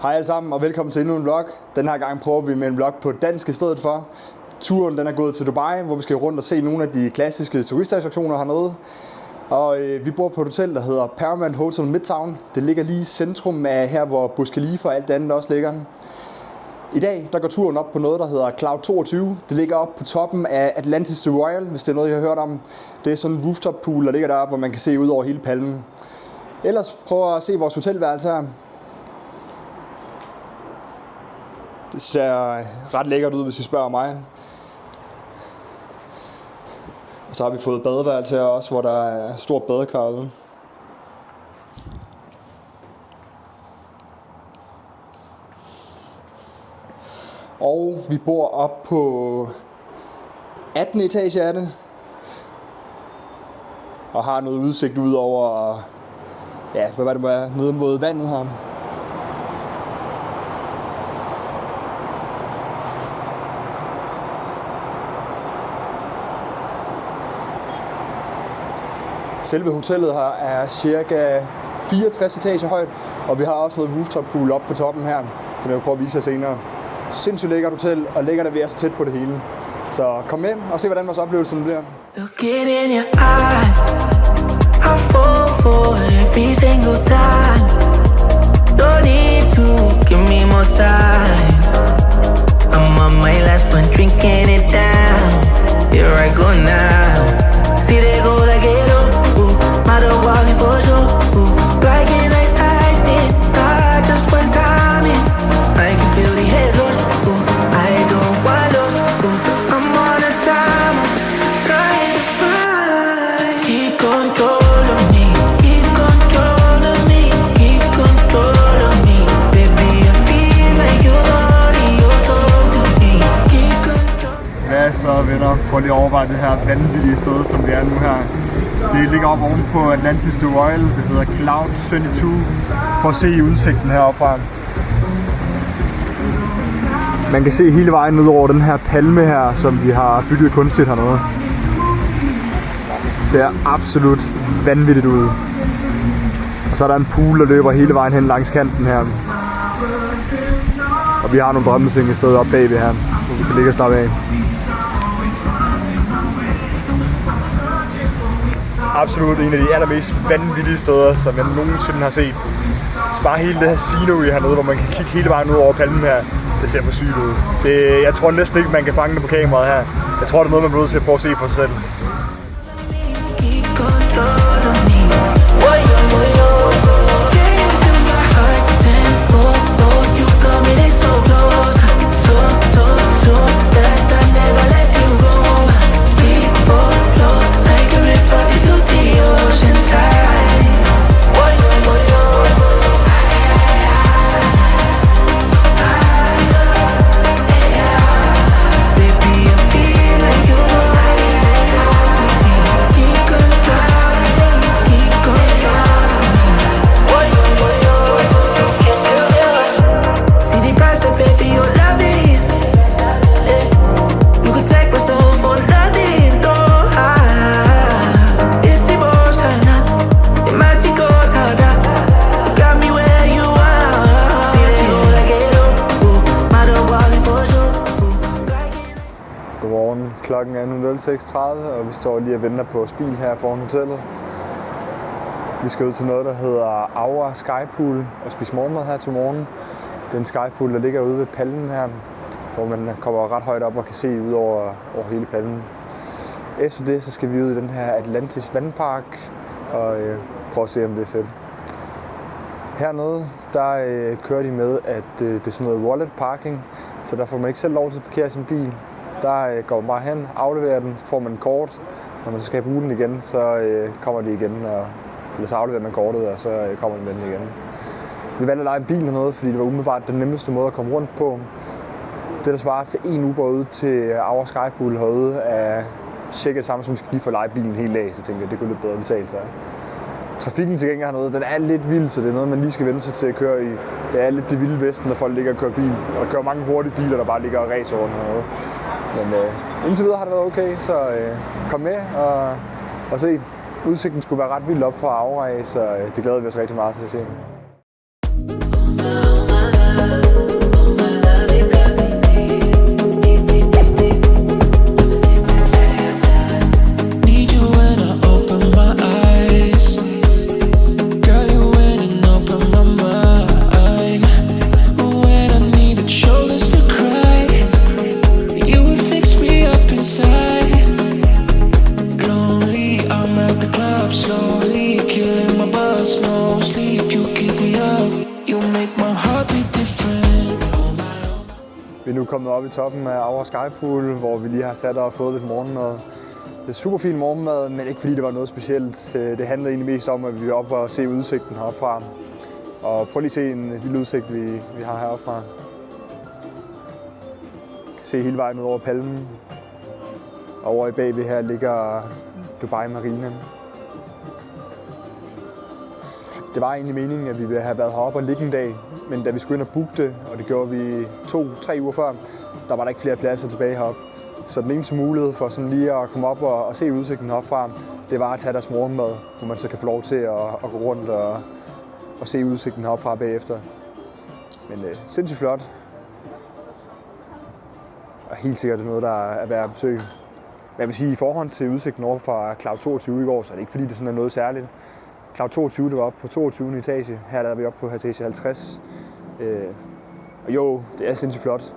Hej alle sammen og velkommen til endnu en vlog. Den her gang prøver vi med en vlog på dansk i stedet for. Turen den er gået til Dubai, hvor vi skal rundt og se nogle af de klassiske turistattraktioner hernede. Og vi bor på et hotel, der hedder Paramount Hotel Midtown. Det ligger lige i centrum af her, hvor Burj Khalifa og alt det andet også ligger. I dag der går turen op på noget, der hedder Cloud 22. Det ligger op på toppen af Atlantis The Royal, hvis det er noget, I har hørt om. Det er sådan en rooftop pool, der ligger deroppe, hvor man kan se ud over hele palmen. Ellers prøv at se vores hotelværelse her. Det ser ret lækkert ud, hvis I spørger mig. Og så har vi fået badeværelse her også, hvor der er stort badekar ude. Og vi bor op på 18. etage af det. Og har noget udsigt ud over, ja, hvad var det, nede mod vandet her. Selve hotellet her er cirka 64 etager højt, og vi har også noget rooftop pool op på toppen her, som jeg vil prøve at vise jer senere. Sindssygt lækkert hotel, og lækkert at vi er så tæt på det hele. Så kom med og se, hvordan vores oplevelse bliver. Looking in your eyes, I fall for every single time. No need to give me more signs. I'm on my last one, drinking it down. Here I go now. See they go like it ooh, matter walking for sure. Ooh, blinding like lightning. I just one time in, I can feel the head rush. Ooh, I don't want lost. Ooh, I'm on a timer, trying to find. Keep control of me, keep control of me, keep control of me. Baby, I feel like your body, you're talk to me. Keep control. Hvad så, venner? Prøv lige at overveje det her vanvittige sted, som vi er nu her. Det ligger op oven på Atlantis The Royal. Det hedder Cloud 22. Prøv at se udsigten heroppe fra. Man kan se hele vejen ned over den her palme her, som vi har bygget kunstigt hernede. Det ser absolut vanvittigt ud. Og så er der en pool, der løber hele vejen hen langs kanten her. Og vi har nogle drømmeseng i stedet oppe bagved her, hvor vi kan ligge og slappe af. Absolut en af de allermest vanvittige steder, som jeg nogensinde har set. Så bare hele det her scenery hernede, hvor man kan kigge hele vejen ud over palmen her. Det ser for sygt ud. Jeg tror næsten ikke, man kan fange det på kameraet her. Jeg tror, det er noget, man bliver nødt til at prøve at se for sig selv. Godmorgen. Klokken er nu 06:30, og vi står lige og venter på vores bil her foran hotellet. Vi skal ud til noget, der hedder Aura Skypool og spise morgenmad her til morgen. Det er en skypool, der ligger ude ved palmen her, hvor man kommer ret højt op og kan se ud over hele palmen. Efter det, så skal vi ud i den her Atlantis vandpark og prøve at se, om det er fedt. Hernede, der kører de med, at det er sådan noget wallet parking, så der får man ikke selv lov til at parkere sin bil. Der går man bare hen, afleverer den, får man en kort. Når man så skal bruge den igen, så kommer de igen, eller så afleverer man kortet, og så kommer de med den igen. Vi valgte at lege en bil hernede, fordi det var umiddelbart den nemmeste måde at komme rundt på. Det, der svarer til en Uber ud til Aura Skypool herude, er cirka det samme, som vi skal lige få leje bilen hele dag, så tænkte jeg, det kunne lidt bedre betale sig. Trafikken til gengæld hernede, den er lidt vild, så det er noget, man lige skal vende sig til at køre i. Det er lidt det vilde vesten, når folk ligger og kører bil. Og der kører mange hurtige biler, der bare ligger og ræser rundt hernede. Men indtil videre har det været okay, så kom med og se. Udsigten skulle være ret vild op fra Aura, så det glæder vi os rigtig meget til at se. Vi er nu kommet op i toppen af Aura Skypool, hvor vi lige har sat og fået lidt morgenmad. Det er super fin morgenmad, men ikke fordi det var noget specielt. Det handlede egentlig mest om, at vi var oppe og se udsigten heropfra. Og prøv lige at se en lille udsigt, vi har heropfra. Du kan se hele vejen ud over Palmen. Over i bagved her ligger Dubai Marina. Det var egentlig meningen, at vi ville have været heroppe og ligge en dag, men da vi skulle ind og booke det, og det gjorde vi 2-3 uger før, der var der ikke flere pladser tilbage heroppe. Så den eneste mulighed for sådan lige at komme op og se udsigten herfra, det var at tage deres morgenmad, hvor man så kan få lov til at gå rundt og se udsigten herfra bagefter. Men sindssygt flot. Og helt sikkert det er noget, der er værd at besøge. Men jeg vil sige, i forhold til udsigten over fra Cloud 22 i går, så er det ikke fordi, det sådan er noget særligt. Cloud 22, det var oppe på 22. etage. Her der er vi oppe på etage 50. Og jo, det er sindssygt flot.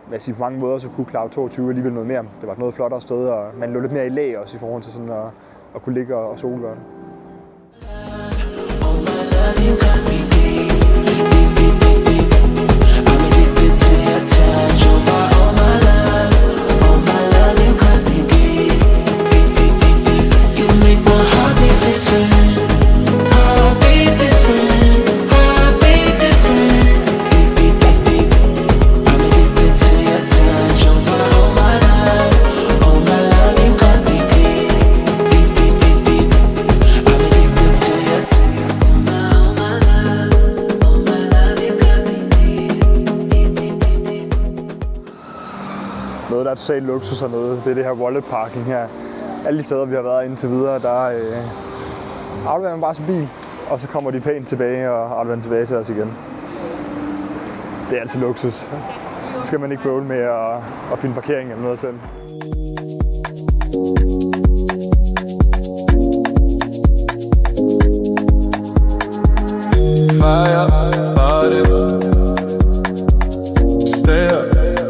Men jeg siger, på mange måder så kunne Cloud 22 alligevel noget mere. Det var et noget flottere sted, og man lå lidt mere i lag også i forhold til sådan at kunne ligge og solgøre. Noget, der er totalt luksus og noget, det er det her wallet parking her. Alle de steder, vi har været indtil videre, der afleverer man bare sin bil, og så kommer de pænt tilbage og afleverer den tilbage til os igen. Det er altid luksus. Så skal man ikke bøvle med at finde parkering eller noget selv. Fire, body, stay up,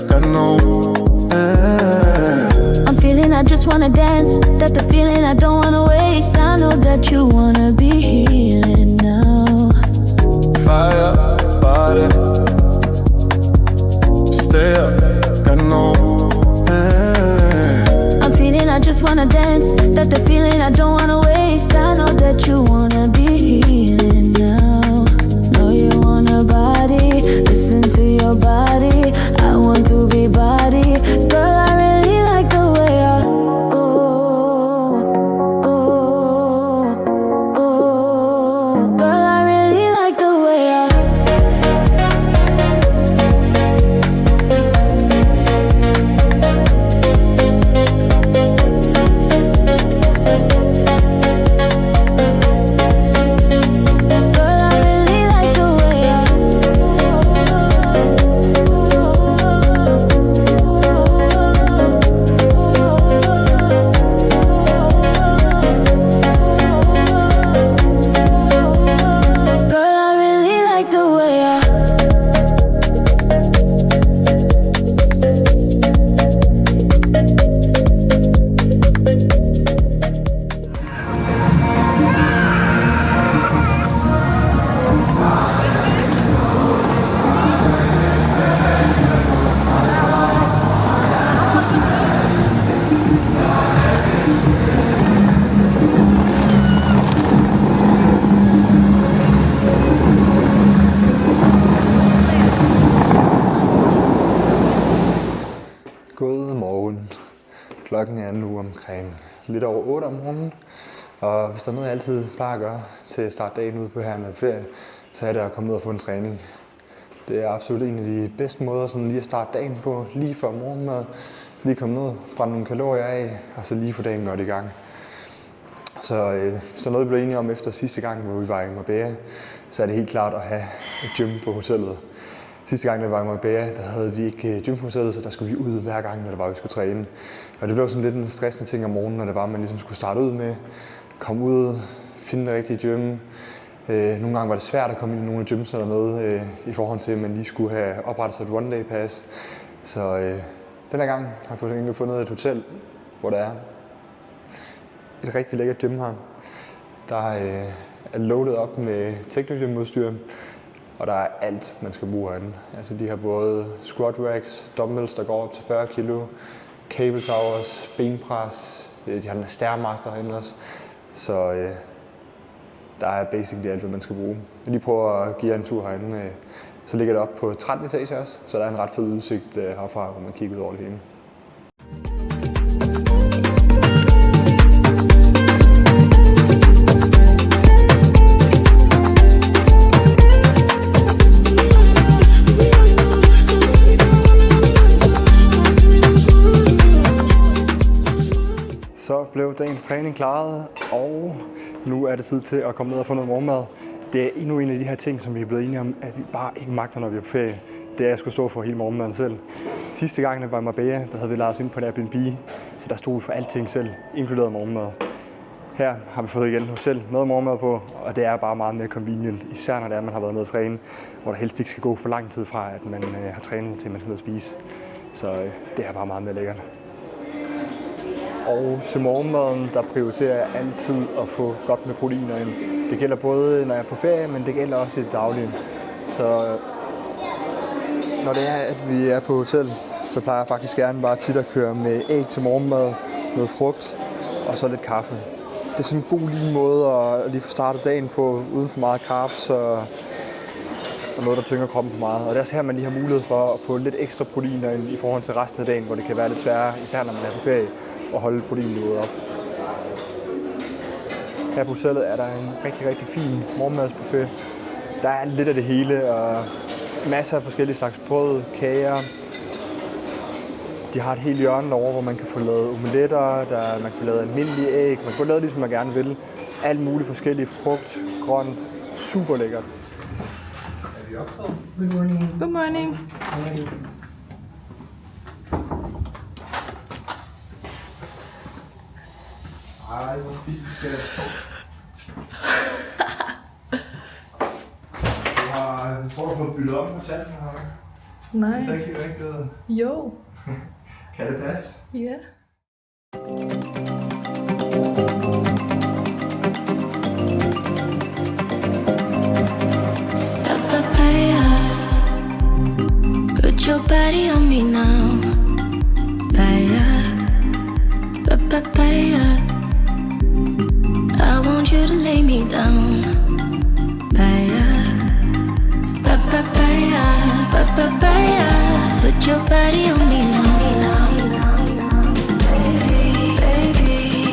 got no. I'm feeling I just wanna dance. That the feeling I don't wanna waste. I know that you wanna be healing now. Fire, body, stay up, got no. I'm feeling I just wanna dance. That the feeling I don't wanna waste. I know that you wanna be healing now. Know you want a body. Listen to your body. I want to be body. Girl, I really like the way I girl, I really like the way I Godmorgen. Klokken er nu omkring lidt over 8 om morgenen. Og hvis der er noget, jeg altid plejer at gøre til at starte dagen ude på herren af ferie, så er det at komme ud og få en træning. Det er absolut en af de bedste måder sådan lige at starte dagen på, lige før morgenmad. Lige komme ned, brænde nogle kalorier af, og så lige få dagen godt i gang. Så hvis der er noget, vi blev enige om efter sidste gang, hvor vi var i Marbella, så er det helt klart at have et gym på hotellet. Sidste gang, da vi var i Marbella, der havde vi ikke gym på hotellet, så der skulle vi ud hver gang, når det var, vi skulle træne. Og det blev sådan lidt en stressende ting om morgenen, når det var, man ligesom skulle starte ud med, komme ud, finde det rigtige gym. Nogle gange var det svært at komme ind i nogle af gymsene eller noget, i forhold til, at man lige skulle have oprettet sig et one-day pass. Så den her gang har jeg fundet et hotel, hvor der er et rigtig lækkert gym her. Der er loadet op med teknogym-udstyr. Og der er alt, man skal bruge herinde. Altså de har både squat racks, dumbbells, der går op til 40 kilo, cable towers, benpres, de har en Stairmaster herinde også. Så der er basically alt, hvad man skal bruge. Jeg lige prøver at give jer en tur herinde. Så ligger det op på 13 etage også, så der er en ret fed udsigt herfra, hvor man kigger ud over det hele. Så blev dagens træning klaret, og nu er det tid til at komme ned og få noget morgenmad. Det er endnu en af de her ting, som vi er blevet enige om, at vi bare ikke magter, når vi er på ferie. Det er, at jeg skulle stå for hele morgenmaden selv. Sidste gang, jeg var i Marbella, der havde vi lejet os ind på en Airbnb, så der stod vi for alting selv, inkluderet morgenmad. Her har vi fået igen hotel med morgenmad på, og det er bare meget mere convenient, især når det er, man har været nede at træne, hvor der helst ikke skal gå for lang tid fra, at man har trænet til, man skal ned og spise. Så det er bare meget mere lækkert. Og til morgenmaden, der prioriterer jeg altid at få godt med proteiner ind. Det gælder både, når jeg er på ferie, men det gælder også i det daglige. Så når det er, at vi er på hotel, så plejer jeg faktisk gerne bare tit at køre med æg til morgenmad, noget frugt og så lidt kaffe. Det er sådan en god lige måde at lige få startet dagen på, uden for meget carbs og noget, der tynger kroppen for meget. Og det er også her, man lige har mulighed for at få lidt ekstra proteiner ind i forhold til resten af dagen, hvor det kan være lidt sværere, især når man er på ferie, at holde proteinniveauet op. Her på hotellet er der en rigtig, rigtig fin morgenmadsbuffet. Der er lidt af det hele, og masser af forskellige slags brød, kager. De har et helt hjørne derovre, hvor man kan få lavet omeletter, man kan få lavet almindelige æg, man kan få lavet ligesom man gerne vil. Alt muligt forskellige frugt, grønt, super lækkert. Er vi optaget? Good morning. Good morning. Ej, hvor fint skal det. Jeg tror, du har fået byttet om på tanden her. Nej. Det ser ikke helt rigtigt ud. Jo. Kan det passe? Ja. Put your body on me now, papaya. I want you to lay me down, papaya. Put your body on me now,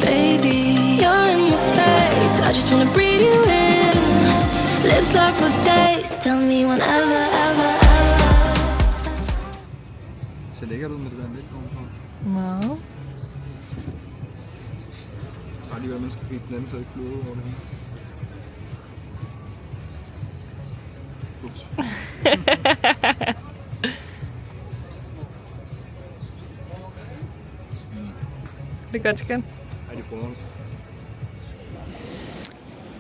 baby. You're in my space, I just wanna breathe you in. Lips locked for days, tell me whenever, ever. Så lækkert ud med det der mælk ovenpå. Wow. Bare lige hvad man skal gribe den anden, så ikke bløde over det hele. Ups. Det er godt, skan. Ej, det får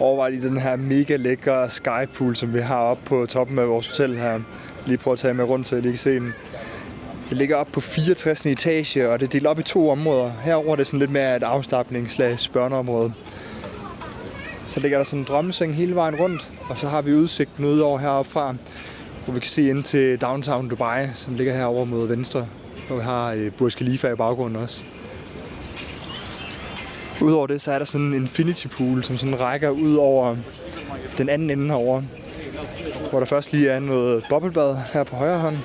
overvej lige den her mega lækre skypool, som vi har oppe på toppen af vores hotel her. Lige prøve at tage med rundt, så jeg lige kan se den. Det ligger op på 64. etage, og det er delt op i 2 områder. Herover er det sådan lidt mere et afslapnings/børneområde. Så ligger der sådan en drømmeseng hele vejen rundt, og så har vi udsigten ud over heroppe fra, hvor vi kan se ind til downtown Dubai, som ligger herovre mod venstre, hvor vi har Burj Khalifa i baggrunden også. Udover det, så er der sådan en infinity pool, som sådan rækker ud over den anden ende herovre, hvor der først lige er noget boblebad her på højre hånd.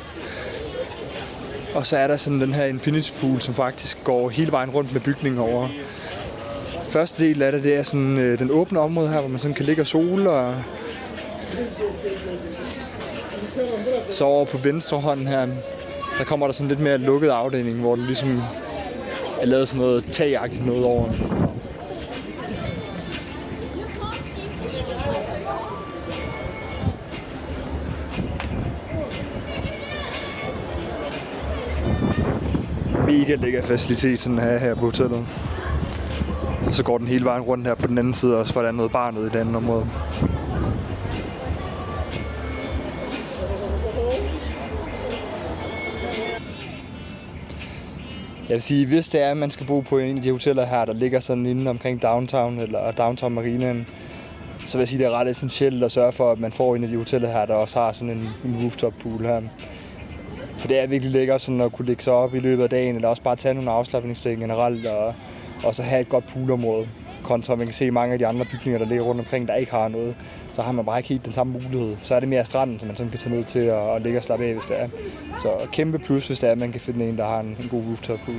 Og så er der sådan den her infinity pool, som faktisk går hele vejen rundt med bygningen over. Første del af det er sådan den åbne område her, hvor man sådan kan ligge og sole. Og så over på venstre hånd her, der kommer der sådan lidt mere lukket afdeling, hvor det ligesom er lavet sådan noget tagagtigt noget over. Mega lækker facilitet sådan her på hotellet. Og så går den hele vejen rundt her på den anden side også, for der er noget bar nede i det andet område. Jeg vil sige, hvis det er, at man skal bo på en af de hoteller her, der ligger sådan inde omkring downtown eller downtown marinaen, så vil jeg sige, at det er ret essentielt at sørge for, at man får en af de hoteller her, der også har sådan en rooftop pool her. For det er virkelig lækkert sådan at kunne lægge sig op i løbet af dagen, eller også bare tage nogle afslapningsting generelt, og så have et godt poolområde. Kontra man kan se mange af de andre bygninger, der ligger rundt omkring, der ikke har noget, så har man bare ikke helt den samme mulighed. Så er det mere stranden, som man sådan kan tage ned til at ligge og slappe af, hvis det er. Så kæmpe plus, hvis det er, at man kan finde en, der har en god rooftop pool.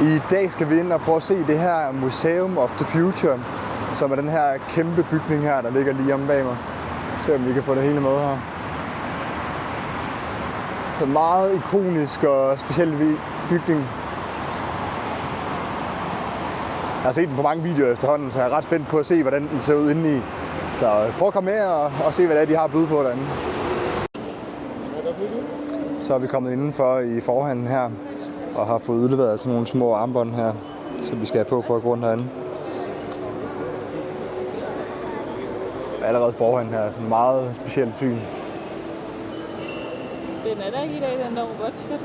I dag skal vi ind og prøve at se det her Museum of the Future, som er den her kæmpe bygning her, der ligger lige om bag mig. Se om vi kan få det hele med her. Det er en meget ikonisk og speciel bygning. Jeg har set den på mange videoer efterhånden, så jeg er ret spændt på at se, hvordan den ser ud indeni. Så prøv at komme med og se, hvad det er, de har at byde på derinde. Så er vi kommet indenfor i forhanden her, og har fået udleveret sådan nogle små armbånd her, som vi skal have på for at gå rundt herinde. Allerede foran her er sådan en meget speciel syn. Den er der ikke i dag, den der robotskat.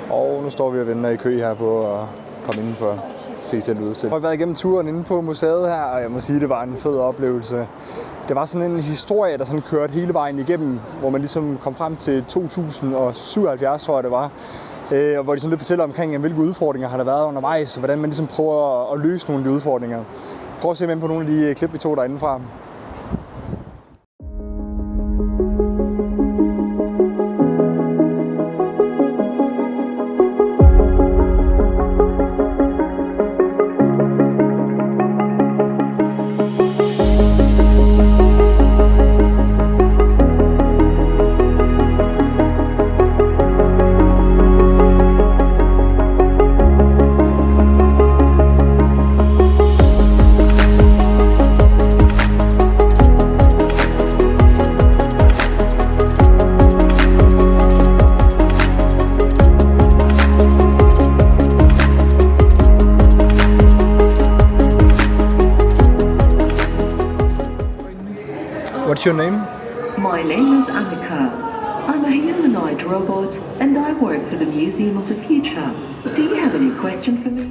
Og nu står vi og venter i kø her på at komme indenfor og se selv udstilling. Jeg har været igennem turen inde på museet her, og jeg må sige, at det var en fed oplevelse. Det var sådan en historie, der sådan kørte hele vejen igennem, hvor man ligesom kom frem til 2077, tror jeg det var. Og hvor de sådan lidt fortæller omkring, hvilke udfordringer har der været undervejs, og hvordan man ligesom prøver at løse nogle af de udfordringer. Prøv at se med på nogle af de klip, vi tog derinde fra. What's your name? My name is Annika. I'm a humanoid robot and I work for the Museum of the Future. Do you have any question for me?